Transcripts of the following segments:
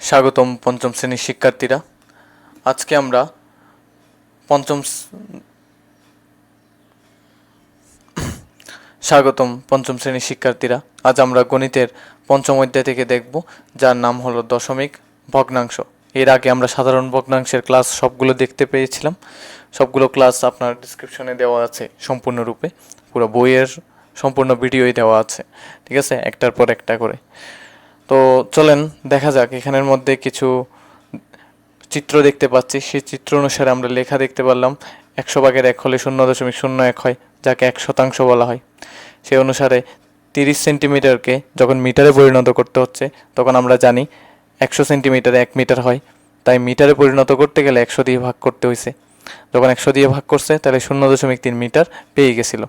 স্বাগতম পঞ্চম শ্রেণীর শিক্ষার্থীরা। আজকে আমরা পঞ্চম শ্রেণীর শিক্ষার্থীরা আজ আমরা গণিতের পঞ্চম অধ্যায় থেকে দেখব, যার নাম হলো দশমিক ভগ্নাংশ। এর আগে আমরা সাধারণ ভগ্নাংশের ক্লাস সবগুলো দেখতে পেয়েছিলাম। সবগুলো ক্লাস আপনার ডিসক্রিপশনে দেওয়া আছে সম্পূর্ণরূপে, পুরো বইয়ের সম্পূর্ণ ভিডিওই দেওয়া আছে, ঠিক আছে, একটার পর একটা করে। তো চলেন দেখা যাক। এখানের মধ্যে কিছু চিত্র দেখতে পাচ্ছি, সেই চিত্র অনুসারে আমরা লেখা দেখতে পারলাম 100/1 হলে 0.01 হয়, যাকে 1 শতাংশ বলা হয়। সেই অনুসারে 30 সেন্টিমিটারকে যখন মিটারে পরিণত করতে হচ্ছে, তখন আমরা জানি 100 সেন্টিমিটারে 1 মিটার হয়, তাই মিটারে পরিণত করতে গেলে 100 দিয়ে ভাগ করতে হয়েছে। যখন 100 দিয়ে ভাগ করছে, তাহলে 0.3 মিটার পেয়ে গেছিল।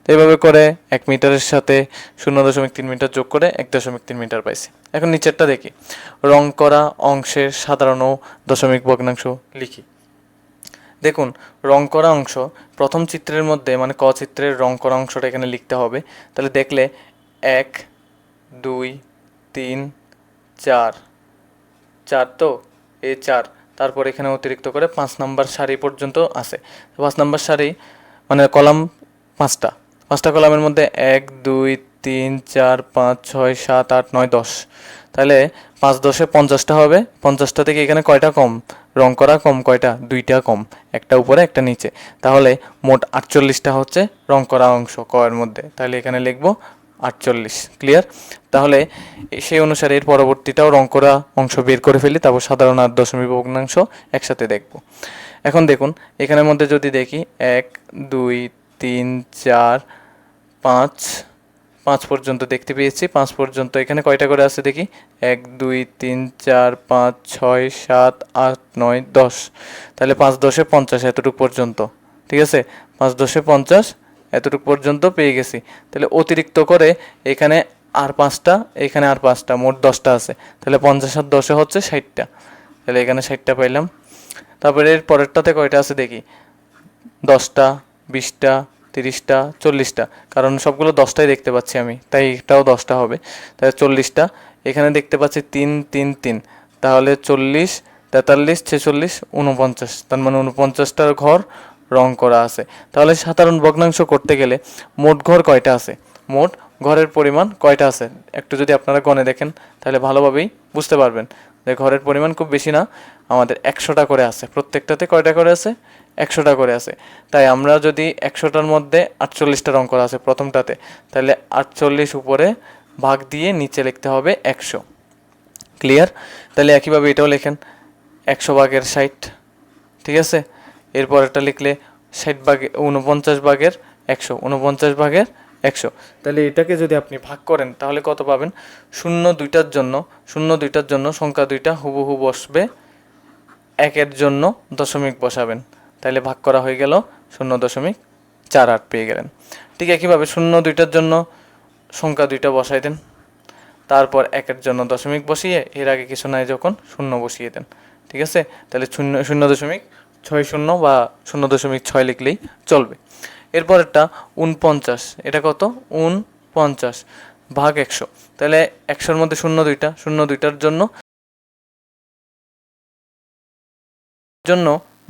তো এইভাবে করে 1 মিটারের সাথে 0.3 মিটার যোগ করে 1.3 মিটার পাইছি। এখন নিচেরটা দেখি, রং করা অংশের সাধারণ ও দশমিক ভগ্নাংশ লিখি। দেখুন, রং করা অংশ প্রথম চিত্রের মধ্যে, মানে ক চিত্রের রং করা অংশটা এখানে লিখতে হবে। তাহলে দেখলে 1 2 3 4 4, তো এই 4, তারপর এখানে অতিরিক্ত করে 5 নম্বর সারি পর্যন্ত আছে। 5 নম্বর সারি মানে কলাম 5টা কলামের মধ্যে 1 2 3 4 5 6 7 8 9 10। তাহলে 5 10 50টা হবে। 50টা থেকে এখানে কয়টা কম? রং করা কম কয়টা? 2টা কম, একটা উপরে একটা নিচে। তাহলে মোট 48টা হচ্ছে রং করা অংশ ক এর মধ্যে। তাহলে এখানে লিখবো 48। ক্লিয়ার? তাহলে সেই অনুসারে এর পরবর্তীটাও রং করা অংশ বের করে ফেলি, তারপর সাধারণ আর দশমিক ভগ্নাংশ একসাথে দেখব। এখন দেখুন, এখানের মধ্যে যদি দেখি 1 2 3 4 5 5 পর্যন্ত দেখতে পেয়েছি। 5 পর্যন্ত এখানে কয়টা করে আছে দেখি, 1 2 3 4 5 6 7 8 9 10। তাহলে 5 10 50 এতটুকু পর্যন্ত, ঠিক আছে। 5 10 50 এতটুকু পর্যন্ত পেয়ে গেছি। তাহলে অতিরিক্ত করে এখানে আর 5টা, এখানে আর 5টা, মোট 10টা আছে। তাহলে 50 আর 10 হচ্ছে 60টা। তাহলে এখানে 60টা পাইলাম। তারপরে এর পরেরটাতে কয়টা আছে দেখি, 10টা 20টা 30টা 40টা, কারণ সবগুলো 10টাই দেখতে পাচ্ছি আমি, তাই এটাও 10টা হবে। তাহলে 40টা। এখানে দেখতে পাচ্ছি 3 3 3, তাহলে 40 43 46 49, তার মানে 49টার ঘর রং করা আছে। তাহলে সাধারণ ভগ্নাংশ করতে গেলে মোট ঘর কয়টা আছে, মোট ঘরের পরিমাণ কয়টা আছে, একটু যদি আপনারা গণে দেখেন তাহলে ভালোভাবেই বুঝতে পারবেন যে ঘরের পরিমাণ খুব বেশি না, আমাদের 100টা করে আছে। প্রত্যেকটাতে কয়টা করে আছে? 100টা করে আছে। তাই আমরা যদি 100টার মধ্যে 48টা রং করা আছে প্রথমটাতে, তাহলে 48 উপরে ভাগ দিয়ে নিচে লিখতে হবে 100। ক্লিয়ার? তাহলে একইভাবে এটাও লেখেন 100/60, ঠিক আছে। এরপর এটা লিখলে 49/100, 49/100। তাহলে এটাকে যদি আপনি ভাগ করেন তাহলে কত পাবেন? 0 2টার জন্য সংখ্যা 2টা হুবহু বসবে, 1-এর জন্য দশমিক বসাবেন। তাহলে ভাগ করা হয়ে গেল 0.48 পেয়ে গেলেন। ঠিক একইভাবে 0 2টার জন্য সংখ্যা 2টা বসাই দেন, তারপর 1-এর জন্য দশমিক বসিয়ে এর আগে কিছু নাই যখন 0 বসিয়ে দেন, ঠিক আছে। তাহলে 0.60 বা 0.6 লিখলেই চলবে। এরপরেরটা 49, এটা কত? 49/100। তাহলে 100-র মধ্যে 0 2টার জন্য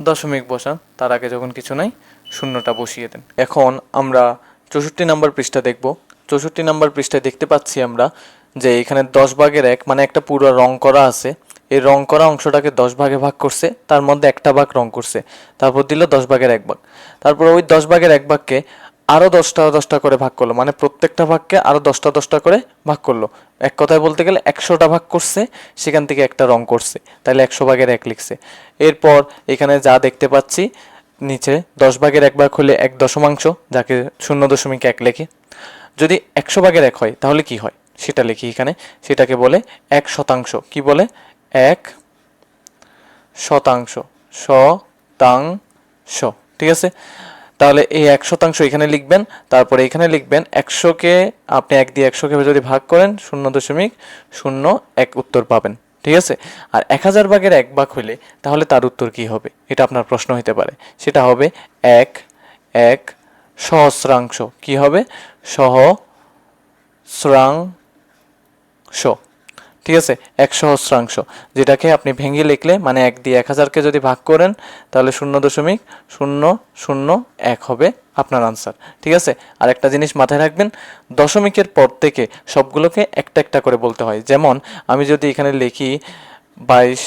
দশমিক বসান, তার আগে যখন কিছু নাই 0টা বসিয়ে দেন। এখন আমরা 64 নম্বর পৃষ্ঠা দেখব। 64 নম্বর পৃষ্ঠায় দেখতে পাচ্ছি আমরা যে এখানে 10/1 মানে একটা পুরো রং করা আছে। এই রং করা অংশটাকে 10 ভাগে ভাগ করছে, তার মধ্যে একটা ভাগ রং করছে, তারপর দিল 10/1 ভাগ। তারপর ওই 10/1 ভাগকে আরও 10টা করে ভাগ করলো, মানে প্রত্যেকটা ভাগকে আরও 10টা করে ভাগ করলো। এক কথায় বলতে গেলে 100টা ভাগ করছে, সেখান থেকে একটা রং করছে, তাহলে 100/1 লিখছে। এরপর এখানে যা দেখতে পাচ্ছি নিচে 10/1 ভাগ হলে 1 দশমাংশ, যাকে 0.1 লেখে। যদি 100/1 হয় তাহলে কি হয় সেটা লিখি এখানে, সেটাকে বলে 1 শতাংশ। কি বলে? 1 শতাংশ, শতাংশ, ঠিক আছে। তাহলে এই 1 শতাংশ এখানে লিখবেন, তারপরে এখানে লিখবেন 100কে আপনি 1 দিয়ে 100কে যদি ভাগ করেন 0.01 উত্তর পাবেন, ঠিক আছে। আর 1000/1 ভাগ হইলে তাহলে তার উত্তর কি হবে, এটা আপনার প্রশ্ন হতে পারে। সেটা হবে 1 সহস্রাংশ। কি হবে? সহস্রাংশ, ঠিক আছে, 1 সহস্রাংশ, যেটাকে আপনি ভেঙে লিখলে মানে 1 দিয়ে 1000কে যদি ভাগ করেন তাহলে 0.001 হবে আপনার আনসার। ঠিক আছে, আর একটা জিনিস মাথায় রাখবেন, দশমিকের পর থেকে সবগুলোকে একটা একটা করে বলতে হয়। যেমন আমি যদি এখানে লিখি 22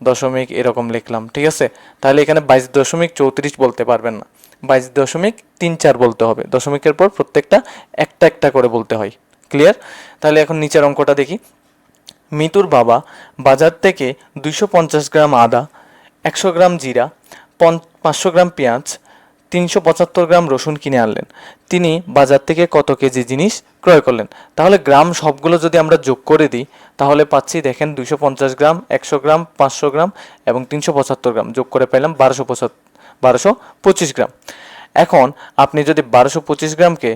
দশমিক এরকম লিখলাম, ঠিক আছে, তাহলে এখানে 22.34 বলতে পারবেন না, 22.34 বলতে হবে। দশমিকের পর প্রত্যেকটা একটা একটা করে বলতে হয়। ক্লিয়ার? তাহলে এখন নিচের অঙ্কটা দেখি। মিতুর বাবা বাজার থেকে 250 গ্রাম আদা, 100 গ্রাম জিরা, 500 গ্রাম পেঁয়াজ, 375 গ্রাম রসুন কিনে আনলেন। তিনি বাজার থেকে কত কেজি জিনিস ক্রয় করলেন? তাহলে গ্রাম সবগুলো যদি আমরা যোগ করে দিই তাহলে পাচ্ছি, দেখেন, 250 গ্রাম, 100 গ্রাম, 500 গ্রাম এবং 375 গ্রাম যোগ করে পেলাম 1225 গ্রাম। এখন আপনি যদি 1225 গ্রামকে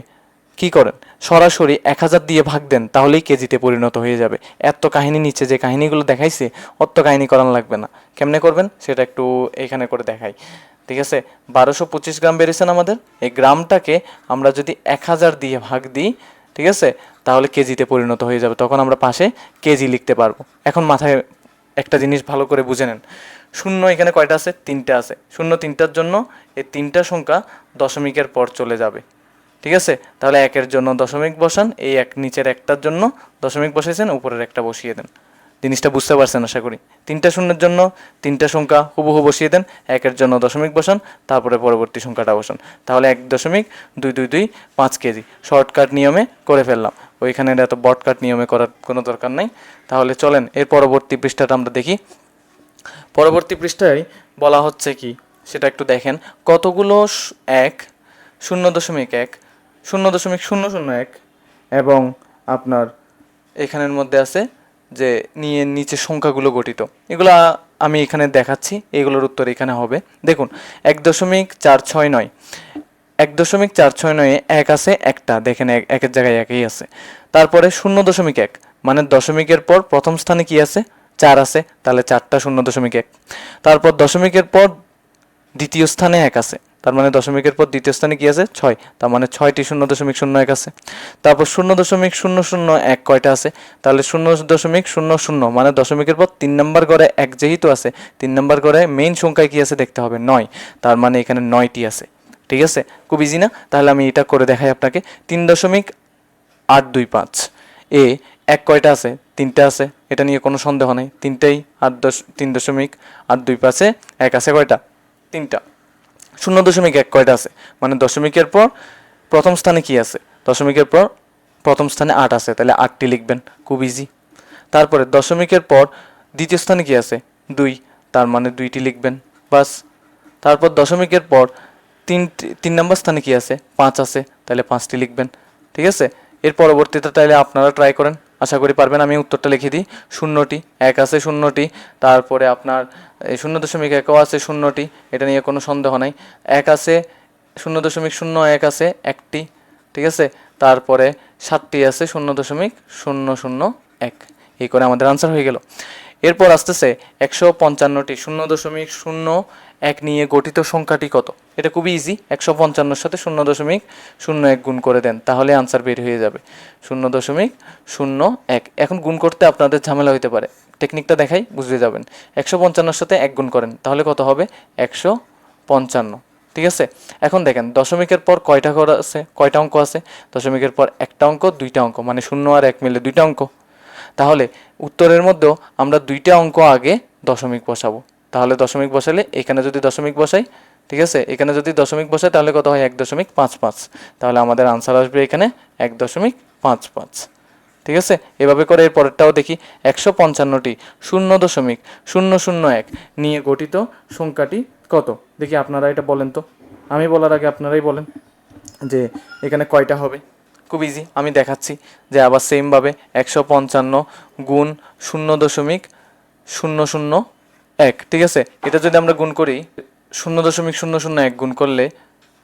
কি করেন, সরাসরি 1000 দিয়ে ভাগ দেন, তাহলেই কেজিতে পরিণত হয়ে যাবে। এত কাহিনী নিচে যে কাহিনীগুলো দেখাইছে অত কাহিনী করানো লাগবে না। কেমনে করবেন সেটা একটু এখানে করে দেখাই। ঠিক আছে, 1225 গ্রাম বেরিয়েছেন আমাদের, এই গ্রামটাকে আমরা যদি 1000 দিয়ে ভাগ দিই, ঠিক আছে, তাহলে কেজিতে পরিণত হয়ে যাবে, তখন আমরা পাশে কেজি লিখতে পারবো। এখন মাথায় একটা জিনিস ভালো করে বুঝে নেন, শূন্য এখানে কয়টা আছে? 3টা আছে। শূন্য 3টার জন্য এই 3টা সংখ্যা দশমিকের পর চলে যাবে। ঠিক আছে, তাহলে 1-এর জন্য দশমিক বসান, এই এক নিচের একটার জন্য দশমিক বসাইছেন, উপরের একটা বসিয়ে দেন। জিনিসটা বুঝতে পারছেন আশা করি। 3টা শূন্যের জন্য 3টা সংখ্যা হুবহু বসিয়ে দেন, 1-এর জন্য দশমিক বসান, তারপরে পরবর্তী সংখ্যাটা বসান, তাহলে 1.222 কেজি। শর্টকাট নিয়মে করে ফেললাম, ওইখানে এত বটকাট নিয়মে করার কোনো দরকার নেই। তাহলে চলেন এর পরবর্তী পৃষ্ঠাটা আমরা দেখি। পরবর্তী পৃষ্ঠায় বলা হচ্ছে কি সেটা একটু দেখেন, কতগুলো 1, 0.1, 0.001 এবং আপনার এখানের মধ্যে আছে যে নিচে সংখ্যাগুলো গঠিত, এগুলো আমি এখানে দেখাচ্ছি, এগুলোর উত্তর এখানে হবে। দেখুন 1.469, 1.469 এক আছে একটা, দেখেন একের জায়গায় একই আছে। তারপরে 0.1 মানে দশমিকের পর প্রথম স্থানে কি আছে? 4 আছে, তাহলে 4টা 0.1। তারপর দশমিকের পর দ্বিতীয় স্থানে 1 আছে, তার মানে দশমিকের পর দ্বিতীয় স্থানে কি আছে? 6, তার মানে 6টি 0.01 আছে। তারপর 0.001 কয়টা আছে? তাহলে 0.00 মানে দশমিকের পর 3 নম্বর ঘরে 1 যেহেতু আছে, 3 নম্বর ঘরে মেইন সংখ্যায় কি আছে দেখতে হবে? 9, তার মানে এখানে 9টি আছে। ঠিক আছে, খুব ইজি না? তাহলে আমি এটা করে দেখাই আপনাকে। 3.825 এ 1 কয়টা আছে? 3টা আছে, এটা নিয়ে কোনো সন্দেহ নেই, 3টাই। 3.825 1 আছে কয়টা? 3টা। 0.1 কয়টা আছে? মানে দশমিকের পর প্রথম স্থানে কি আছে? দশমিকের পর প্রথম স্থানে 8 আছে, তাহলে 8টি লিখবেন, খুব ইজি। তারপরে দশমিকের পর দ্বিতীয় স্থানে কি আছে? 2, তার মানে 2টি লিখবেন, বাস। তারপর দশমিকের পর 3 নম্বর স্থানে কি আছে? 5 আছে, তাহলে 5টি লিখবেন। ঠিক আছে, এর পরবর্তীতে তাহলে আপনারা ট্রাই করেন, আশা করি পারবেন। আমি উত্তরটা লিখে দিই, 0টি, 1 আছে 0টি, তারপরে আপনার 0.1ও আছে 0টি, এটা নিয়ে কোনো সন্দেহ নাই। 1 আছে, 0.01 আছে 1টি, ঠিক আছে। তারপরে 7টি আছে 0.001, এই করে আমাদের আনসার হয়ে গেল। এরপর আসতেছে 155টি 0.01 নিয়ে গঠিত সংখ্যাটি কত? এটা খুবই ইজি, 155-র সাথে 0.01 গুণ করে দেন, তাহলে আনসার বের হয়ে যাবে 0.01। এখন গুণ করতে আপনাদের ঝামেলা হইতে পারে, টেকনিকটা দেখাই, বুঝতে যাবেন। 155-র সাথে 1 গুণ করেন, তাহলে কত হবে? 155। ঠিক আছে, এখন দেখেন দশমিকের পর কয়টা ঘর আছে, কয়টা অঙ্ক আছে? দশমিকের পর একটা অঙ্ক, 2টা অঙ্ক, মানে 0 আর 1 মিলে 2টা অঙ্ক। তাহলে উত্তরের মধ্যেও আমরা 2টা অঙ্ক আগে দশমিক বসাবো, তাহলে দশমিক বসালে এখানে যদি দশমিক বসাই, ঠিক আছে, এখানে যদি দশমিক বসাই তাহলে কত হয়? 1.55, তাহলে আমাদের আনসার আসবে এখানে 1.55। ঠিক আছে, এভাবে করে এর পরেরটাও দেখি। 155টি 0.001 নিয়ে গঠিত সংখ্যাটি কত? দেখি আপনারা এটা বলেন তো, আমি বলার আগে আপনারাই বলেন যে এখানে কয়টা হবে। খুব ইজি, আমি দেখাচ্ছি যে আবার সেমভাবে 155 গুণ 0.001, ঠিক আছে, এটা যদি আমরা গুণ করি 0.001 গুণ করলে,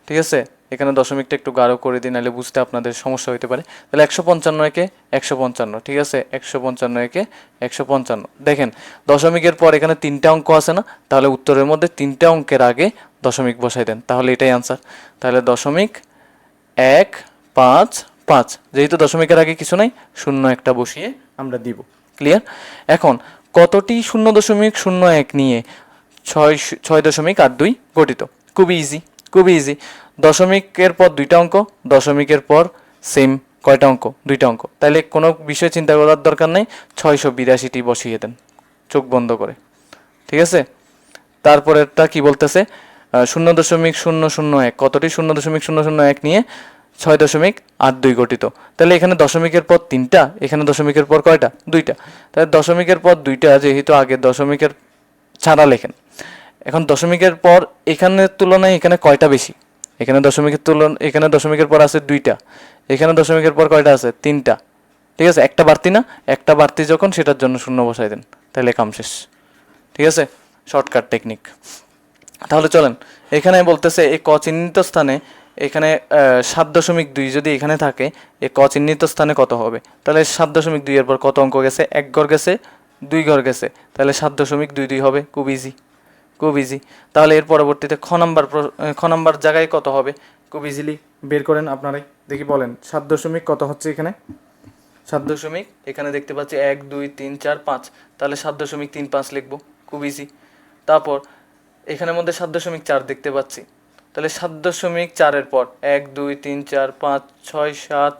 ঠিক আছে, এখানে দশমিকটা একটু গাঢ় করে দিই, নাহলে বুঝতে আপনাদের সমস্যা হতে পারে। তাহলে 155 155, ঠিক আছে, 155 155। দেখেন দশমিকের পর এখানে 3টা অঙ্ক আছে না, তাহলে উত্তরের মধ্যে 3টা অঙ্কের আগে দশমিক বসাই দেন, তাহলে এটাই আনসার। তাহলে 0.155, যেহেতু দশমিকের আগে কিছু নাই, 0 একটা বসিয়ে আমরা দিব। ক্লিয়ার? এখন কতটি 0.01 নিয়ে 6.82 গঠিত? খুবই ইজি, খুবই ইজি। দশমিকের পর দুইটা অঙ্ক, দশমিকের পর সেম কয়টা অঙ্ক? দুইটা অঙ্ক। তাহলে কোনো বিষয় চিন্তা করার দরকার নেই, 682টি বসিয়ে দেন চোখ বন্ধ করে। ঠিক আছে? তারপরেরটা কি বলতেছে? 0.001 কতটি 0.001 নিয়ে 6.82 গঠিত? তাহলে এখানে দশমিকের পর তিনটা, এখানে দশমিকের পর কয়টা? দুইটা। তাহলে দশমিকের পর দুইটা, যেহেতু আগে দশমিকের ছাড়া লেখেন। এখন দশমিকের পর এখানের তুলনায় এখানে কয়টা বেশি? এখানে দশমিকের পর আছে দুইটা, এখানে দশমিকের পর কয়টা আছে? তিনটা। ঠিক আছে, একটা বাড়তি না? একটা বাড়তি যখন, সেটার জন্য শূন্য বসাই দেন, তাহলে কাম শেষ। ঠিক আছে, শর্টকাট টেকনিক। তাহলে চলেন, এখানে বলতেছে এই ক চিহ্নিত স্থানে এখানে 7.2 যদি এখানে থাকে, এই ক চিহ্নিত স্থানে কত হবে? তাহলে 7.2 এর পর কত অঙ্ক গেছে? এক ঘর গেছে, দুই ঘর গেছে, তাহলে 7.22 হবে। খুব ইজি, খুব ইজি। তাহলে এর পরবর্তীতে খ নাম্বার জায়গায় কত হবে? খুব ইজিলি বের করেন আপনারাই, দেখি বলেন। 7 কত হচ্ছে এখানে? 7 এখানে দেখতে পাচ্ছি 1 2 3 4 5, তাহলে 7.35 লিখবো। খুব ইজি। তারপর এখানের মধ্যে 7.4 দেখতে পাচ্ছি, তাহলে 7.4-এর পর 1 2 3 4 5 6 7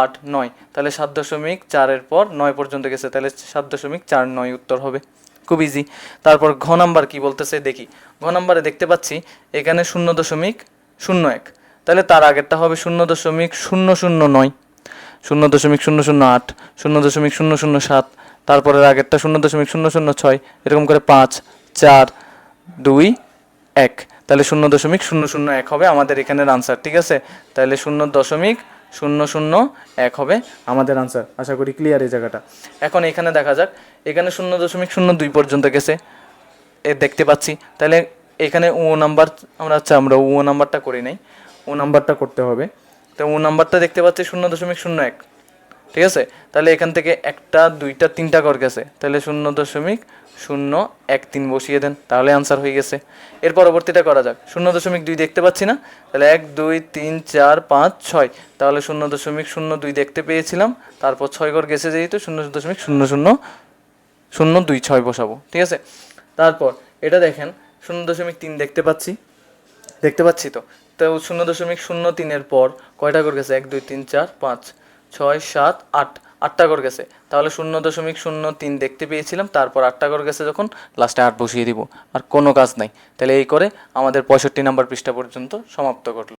8 9, তাহলে 7.4-এর পর 9 পর্যন্ত গেছে, তাহলে 7.49 উত্তর হবে। খুব ইজি। তারপর ঘ নাম্বার কি বলতেছে দেখি। ঘ নাম্বারে দেখতে পাচ্ছি এখানে 0.01, তাহলে তার আগেরটা হবে 0.009, 0.008, 0.007, তারপরের আগেরটা 0.006, এরকম করে 5 4 2 1, তাহলে 0.001 হবে আমাদের এখানের আনসার। ঠিক আছে, তাহলে 0.001 হবে আমাদের আনসার। আশা করি ক্লিয়ার এই জায়গাটা। এখন এখানে দেখা যাক, এখানে 0.02 পর্যন্ত গেছে দেখতে পাচ্ছি, তাহলে এখানে ও নাম্বার আমরা ও নাম্বারটা করি নাই, ও নাম্বারটা করতে হবে। তো ও নাম্বারটা দেখতে পাচ্ছি 0.01। ঠিক আছে, তাহলে এখান থেকে একটা দুইটা তিনটা ঘর গেছে, তাহলে 0.013 বসিয়ে দেন, তাহলে আনসার হয়ে গেছে। এর পরবর্তীটা করা যাক। 0.2 দেখতে পাচ্ছি না, তাহলে 1 2 3 4 5 6, তাহলে 0.02 দেখতে পেয়েছিলাম, তারপর 6 ঘর গেছে যেহেতু 0.00026 বসাবো। ঠিক আছে, তারপর এটা দেখেন 0.3 দেখতে পাচ্ছি তো। তো 0.03-এর পর কয়টা ঘর গেছে? 1 2 3 4 5 6 7 8, 8টা ঘর গেছে, তাহলে 0.03 দেখতে পেয়েছিলাম, তারপর 8টা ঘর গেছে যখন, লাস্টে 8 বসিয়ে দিব, আর কোনো কাজ নাই। তাহলে এই করে আমাদের 65 নাম্বার পৃষ্ঠা পর্যন্ত সমাপ্ত করলো।